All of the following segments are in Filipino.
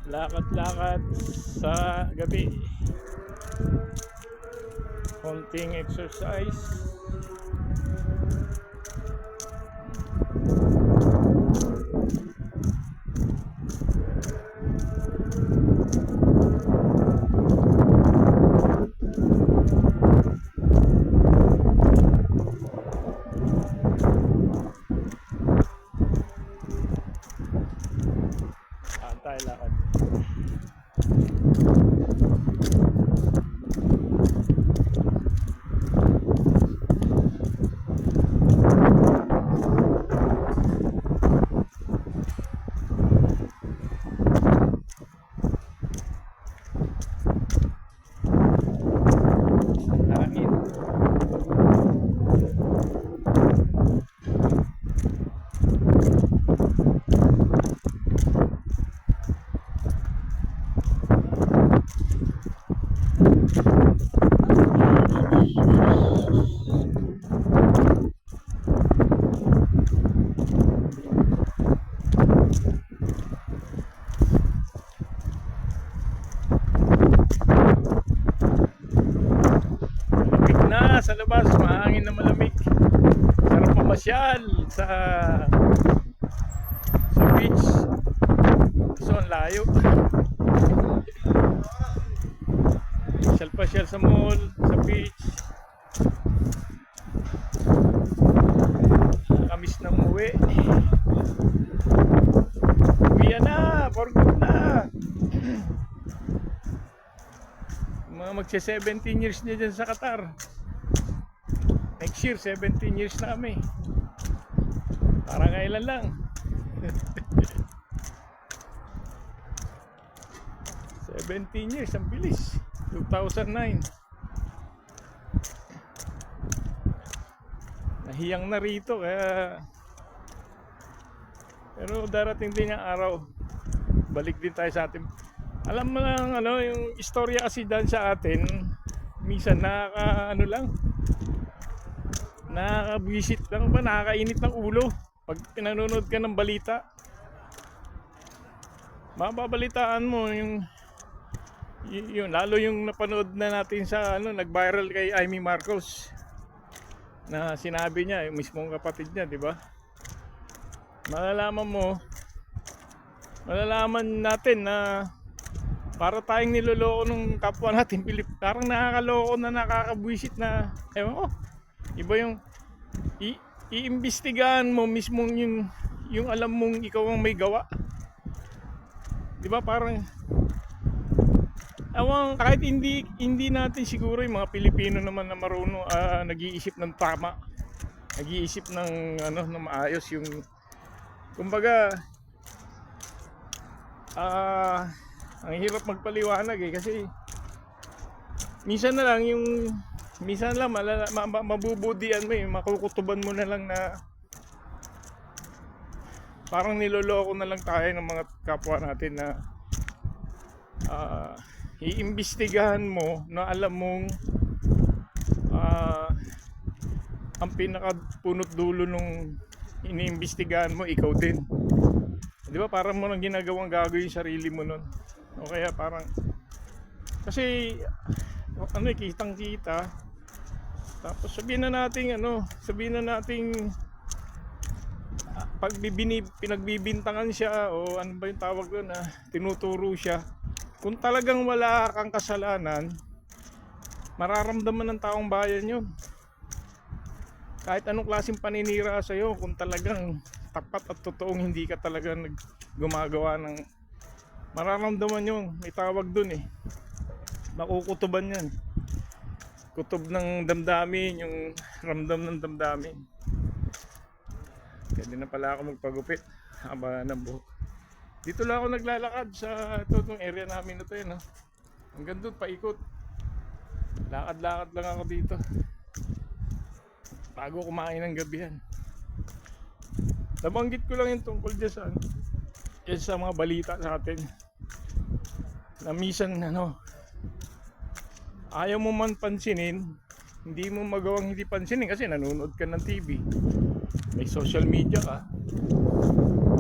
lakad-lakad sa gabi, konting exercise. Tayo lakad. Hangin. Malamig na sa labas, mahangin na malamig. Sarap pumasyal sa beach. So ang layo. Pasyal sa mall, sa beach. Nakamiss na umuwi. Uwi na, for good na. Mga magse 17 years na dyan sa Qatar. Next year 17 years na kami. Parang kailan lang. 17 years, ang bilis. 2009. Nahiyang na rito kaya, pero darating din yung araw, balik din tayo sa atin. Alam mo lang ano, yung istorya kasi dyan sa atin, minsan nakaka-visit lang ba, nakakainit ng ulo pag pinanonood ka ng balita. Mababalitaan mo yung lalo yung napanood na natin sa nag-viral kay Amy Marcos, na sinabi niya yung mismong kapatid niya, di ba? Malalaman natin na para tayong niloloko ng kapwa natin parang nakakaloko na, nakakabwisit na, ewan ko, iba yung iimbestigahan mo mismong yung alam mong ikaw ang may gawa, di ba? Parang kahit hindi natin siguro yung mga Pilipino naman na marunong nag-iisip ng tama, nag-iisip ng ng maayos, yung kumbaga ang hirap magpaliwanag kasi minsan lang mabubudian mo, makukutuban mo na lang na parang niloloko na lang tayo ng mga kapwa natin na iimbestigahan mo na alam mong ang pinakapunot dulo nung iniimbestigahan mo ikaw din, di ba? Parang mo nang ginagawang gago yung sarili mo nun, o kaya parang kasi kitang kita, tapos sabihin na nating pinagbibintangan siya, o ano ba yung tawag doon, tinuturo siya. Kung talagang wala kang kasalanan, mararamdaman ng taong bayan yun. Kahit anong klaseng paninira sa'yo, kung talagang tapat at totoong hindi ka talagang gumagawa ng, mararamdaman yun. May tawag dun makukutuban yan. Kutob ng damdamin, yung ramdam ng damdamin. Pwede na pala ako magpagupit, haba ng buhok. Dito lang ako naglalakad sa itong area namin na ito, hanggang doon paikot. Lakad-lakad lang ako dito bago kumain ng gabihan. Nabanggit ko lang yung tungkol dyan sa mga balita sa atin, na minsan ayaw mo man pansinin, hindi mo magawang hindi pansinin kasi nanonood ka ng TV, may social media ka,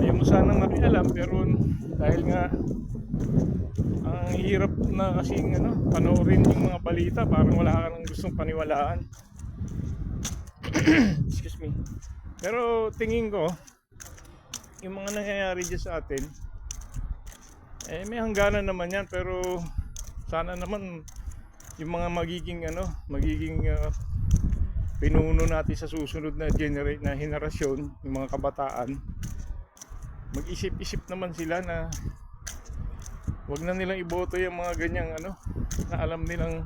may Ayaw mo sanang makialam, pero dahil nga ang hirap na kasing panoorin yung mga balita, parang wala ka nang gustong paniwalaan. Excuse me. Pero tingin ko yung mga nangyayari dyan sa atin, may hangganan naman yan, pero sana naman yung mga magiging pinuno natin sa susunod na henerasyon, yung mga kabataan, mag-isip-isip naman sila na wag na nilang iboto yung mga ganyang na alam nilang,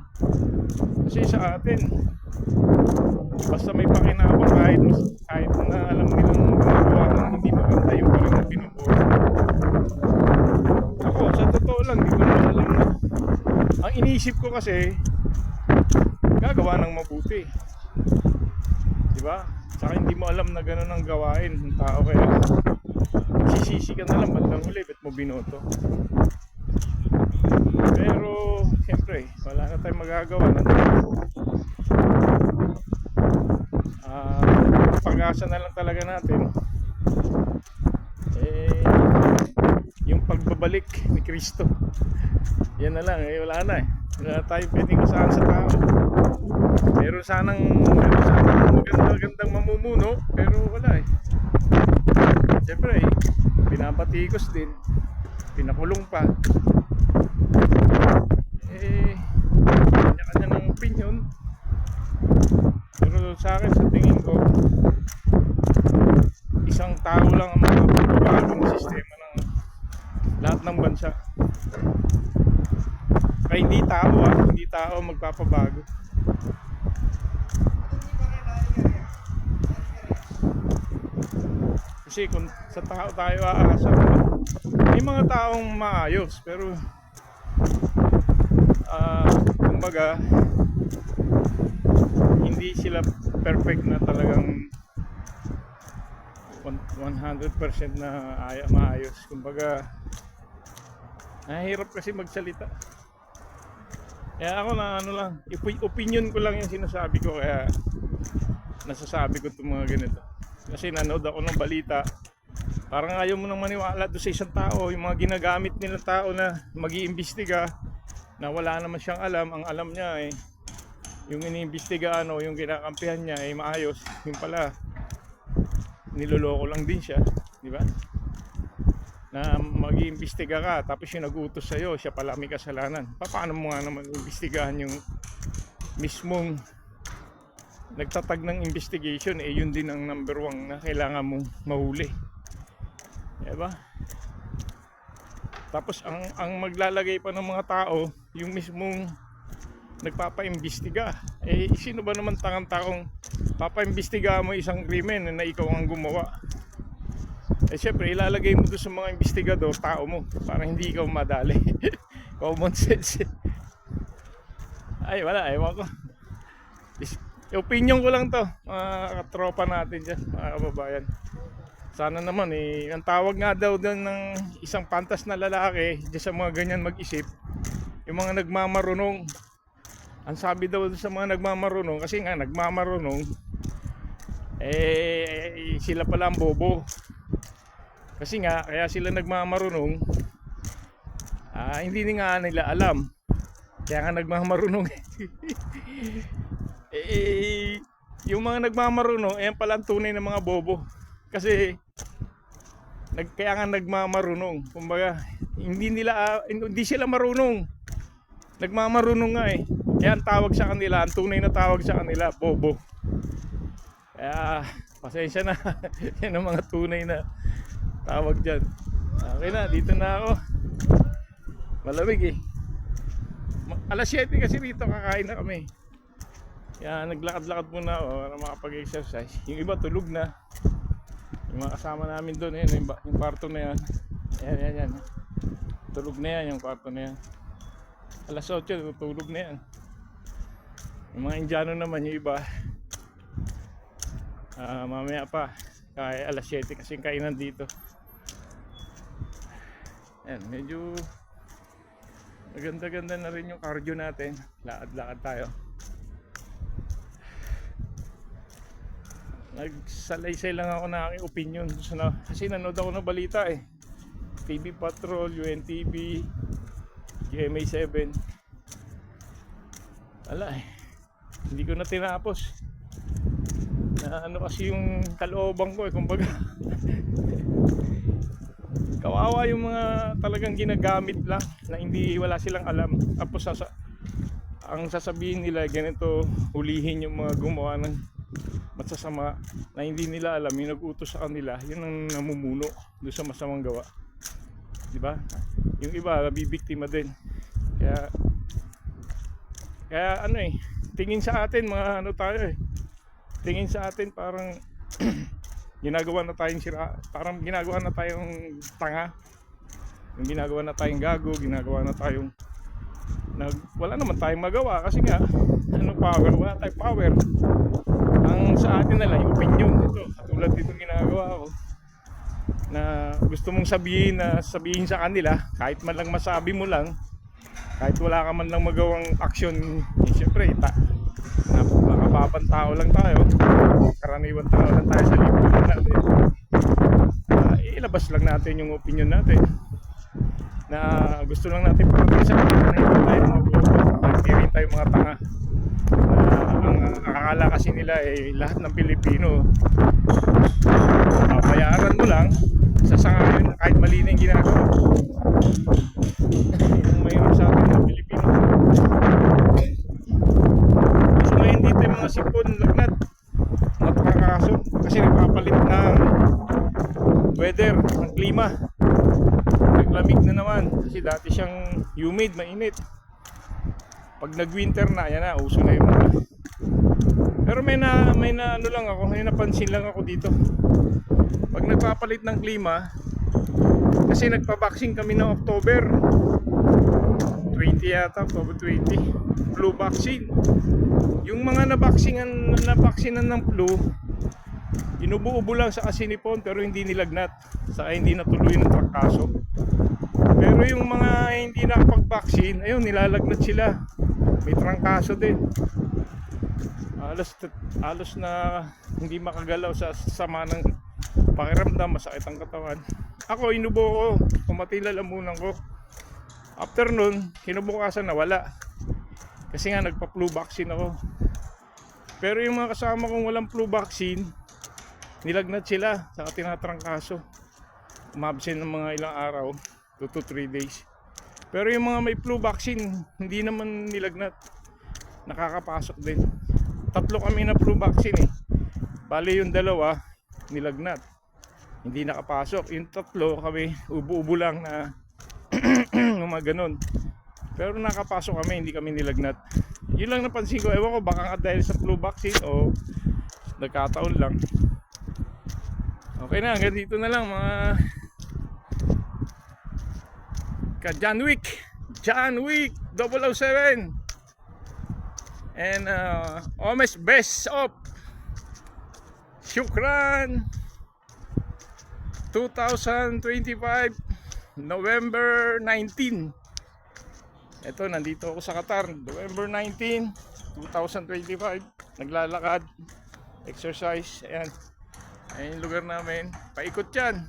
kasi sa atin basta may pakinabang, kahit na alam nilang ginagawa ng hindi maganda, yung pa rin na pinuboto. Ako sa totoo lang, di ko naman alam na ang iniisip ko kasi gagawa ng mabuti, diba? Saka hindi mo alam na gano'n ang gawain ng tao, kaya sisisi ka na lang bandang huli, ba't mo binoto? Pero siyempre wala na tayong magagawa. Pag-asa na lang talaga natin yung pagbabalik ni Kristo. Yan na lang, wala na wala tayong pwedeng asahan sa tao. Meron sanang magandang mamumuno, pero wala siyempre pinapatikos din, pinakulong pa. Kanya-kanya ng opinion. Pero sa akin, sa tingin ko, isang tao lang ang magpapabago ng sistema ng lahat ng bansa. Kaya hindi tao magpapabago. Kasi kung sa tao tayo aasa, may mga taong maayos, pero kumbaga hindi sila perfect na talagang 100% na maayos. Kumbaga nahihirap kasi magsalita. Kaya ako na lang, opinion ko lang yung sinasabi ko, kaya nasasabi ko itong mga ganito. Kasi nanood ako ng balita, parang ayaw mo nang maniwala doon sa isang tao, yung mga ginagamit nilang tao na mag-iimbestiga na wala naman siyang alam. Ang alam niya yung iniimbestigahan o yung kinakampihan niya ay maayos, yung pala niloloko lang din siya, di ba? Na mag-iimbestiga ka, tapos yung nag-utos sa'yo, siya pala may kasalanan. Paano mo nga naman iimbestigahan yung mismong nagtatag ng investigation? Yun din ang number 1 na kailangan mong mahuli, di ba? Tapos ang maglalagay pa ng mga tao, yung mismong nagpapaimbestiga. Sino ba naman taong papaimbestiga mo isang krimen na ikaw ang gumawa? Syempre ilalagay mo doon sa mga investigador tao mo para hindi ikaw madali. Common sense. Ay wala, ewan ko. Opinion ko lang to, mga katropa natin dyan, mga kababayan. Sana naman ang tawag nga daw doon ng isang pantas na lalaki dyan sa mga ganyan mag-isip, yung mga nagmamarunong. Ang sabi daw sa mga nagmamarunong, kasi nga nagmamarunong, sila pala ang bobo. Kasi nga, kaya sila nagmamarunong, hindi nga nila alam. Kaya nga nagmamarunong. Yung mga nagmamarunong, yan pala ang tunay ng mga bobo. Kasi kaya nga nagmamarunong. Kumbaga, hindi sila marunong. Nagmamarunong nga Kaya ang tawag sa kanila, ang tunay na tawag sa kanila, bobo. Kaya pasensya na. Yan ang mga tunay na tawag dyan. Okay na, dito na ako. Malamig Alas 7 kasi dito, kakain na kami. Kaya naglakad-lakad muna ako para makapag-exercise. Yung iba tulog na. Yung mga kasama namin doon, yung kwarto na yan. Yan. Tulog na yan yung kwarto na yan. Alas 8, tutulog na yan. Yung mga Indiano naman, yung iba, mamaya pa. Kaya alas 7 kasi kainan dito. Yan, medyo maganda-ganda na rin yung cardio natin. Lakad-lakad tayo. Nagsalaysay lang ako na aking opinion kasi nanood ako ng balita eh. TV Patrol, UNTV, GMA7. Wala eh, hindi ko na tinapos. Na ano kasi yung kalooban ko eh, kumbaga. Kawawa yung mga talagang ginagamit lang na hindi wala silang alam. Tapos ang sasabihin nila ganito, hulihin yung mga gumawa ng masasama na hindi nila alam, yung nag-utos sa kanila, yun ang namumuno doon sa masamang gawa, di ba? Yung iba bibiktima din. Kaya ano eh, tingin sa atin mga ano tayo eh, tingin sa atin parang ginagawa na tayong parang ginagawa na tayong tanga, yung ginagawa na tayong gago, ginagawa na tayong wala naman tayong magawa kasi nga ano, wala tayong power. Ang sa atin na lang yung opinion ito, katulad dito ginagawa ko na gusto mong sabihin sa kanila, kahit man lang masabi mo lang, kahit wala ka man lang magawang action eh, syempre nakababang tao lang tayo, karaniwan tao lang tayo sa lipunan natin. Ilabas lang natin yung opinion natin na gusto lang natin parating sa kanila na hindi tayo hindi rin tayo mga tanga. Ang akala kasi nila eh lahat ng Pilipino bayaran mo lang sasangayon kahit mali na yung ginagawa. Yung mayroon sa atin ng Pilipino, gusto ngayon dito yung mga sipon lagnat matakakaso kasi nagpapalit ng weather, ng klima. Naglamig na naman kasi dati siyang humid, mainit. Pag nag-winter na, yan na, uso na yung mga. Pero may na ano lang ako, may napansin lang ako dito. Pag nagpapalit ng klima, kasi nagpa-vaccine kami ng October 20 yata, October 20, flu vaccine. Yung mga nabaksinan ng flu, inubo-ubo lang sa asinipon pero hindi nilagnat, saka hindi natuloy ng trangkaso. Pero yung mga hindi nakapag-vaccine, ayun, nilalagnat sila. May trangkaso din. Alos na hindi makagalaw sa sama ng pakiramdam, masakit ang katawan. Ako, inubo ko, kumatila lamunan ko. After nun, kinabukasan nawala. Kasi nga nagpa-flu vaccine ako. Pero yung mga kasama kong walang flu vaccine, nilagnat sila, saka tinatrangkaso. Umabsent ng mga ilang araw, 2 to 3 days. Pero yung mga may flu vaccine, hindi naman nilagnat, nakakapasok din. 3 kami na flu vaccine eh. Bali yung 2 nilagnat, hindi nakapasok. Yung 3 kami ubo-ubo lang na mga ganun. Pero nakapasok kami, hindi kami nilagnat. Yun lang napansin ko. Ewan ko, baka nga dahil sa flu vaccine o nagkataon lang. Okay na, hanggang dito na lang mga ka John Wick 007 and almost best of Shukran 2025 November 19. Ito, nandito ako sa Qatar, November 19 2025, naglalakad, exercise. Ayan yung lugar namin, paikot yan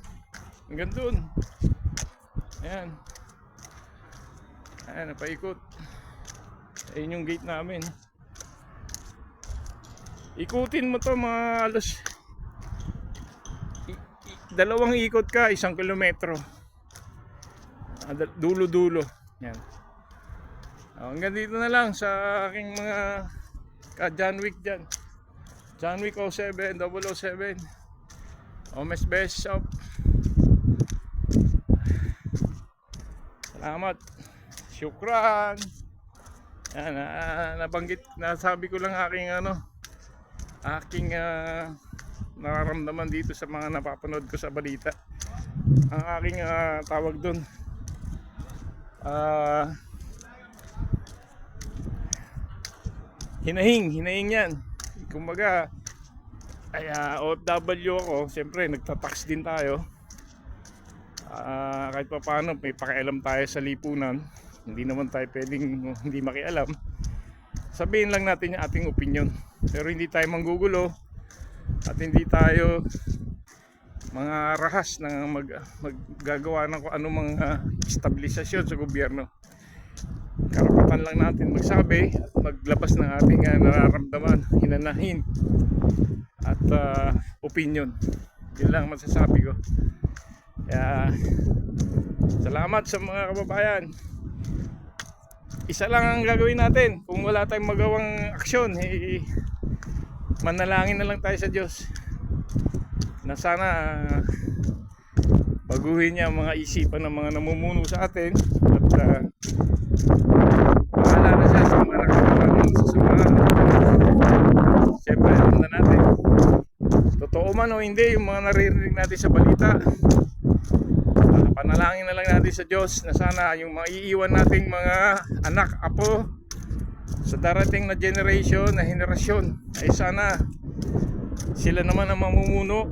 hanggang dun. Ayan, paikot. Ayun yung gate namin. Ikutin mo to mga alos 2 ikot ka, 1 kilometro, dulo-dulo. Yan. Hanggang dito na lang sa aking mga ka John Wick dyan. John Wick 07, 007, almost best of. Salamat, syukran. Yan, nabanggit, nasabi ko lang aking nararamdaman dito sa mga napapanood ko sa balita. Ang aking tawag doon, hinahing yan. Kumbaga ay OFW ako, siyempre nagtatax din tayo. Kahit pa paano may pakialam tayo sa lipunan, hindi naman tayo pwedeng hindi makialam. Sabihin lang natin yung ating opinion, pero hindi tayo manggugulo, at hindi tayo mga rahas na maggagawa ng kung anong mga stabilisasyon sa gobyerno. Karapatan lang natin magsabi at maglabas ng ating nararamdaman, hinanahin at opinion. Yun lang masasabi ko. Kaya salamat sa mga kababayan. Isa lang ang gagawin natin. Kung wala tayong magawang aksyon, manalangin na lang tayo sa Diyos na sana baguhin niya ang mga isipan ng mga namumuno sa atin at bahala na siya sa mga nakakatawa ng sasamahan. Siyempre, alam na natin, totoo man o hindi yung mga naririnig natin sa balita, panalangin na lang natin sa Diyos na sana yung maiiwan nating mga anak, apo sa darating na generation, na henerasyon, ay sana sila naman ang mamumuno.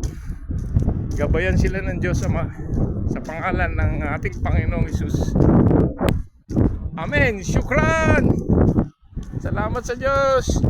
Gabayan sila ng Diyos Ama sa pangalan ng ating Panginoong Hesus. Amen. Syukran. Salamat sa Diyos.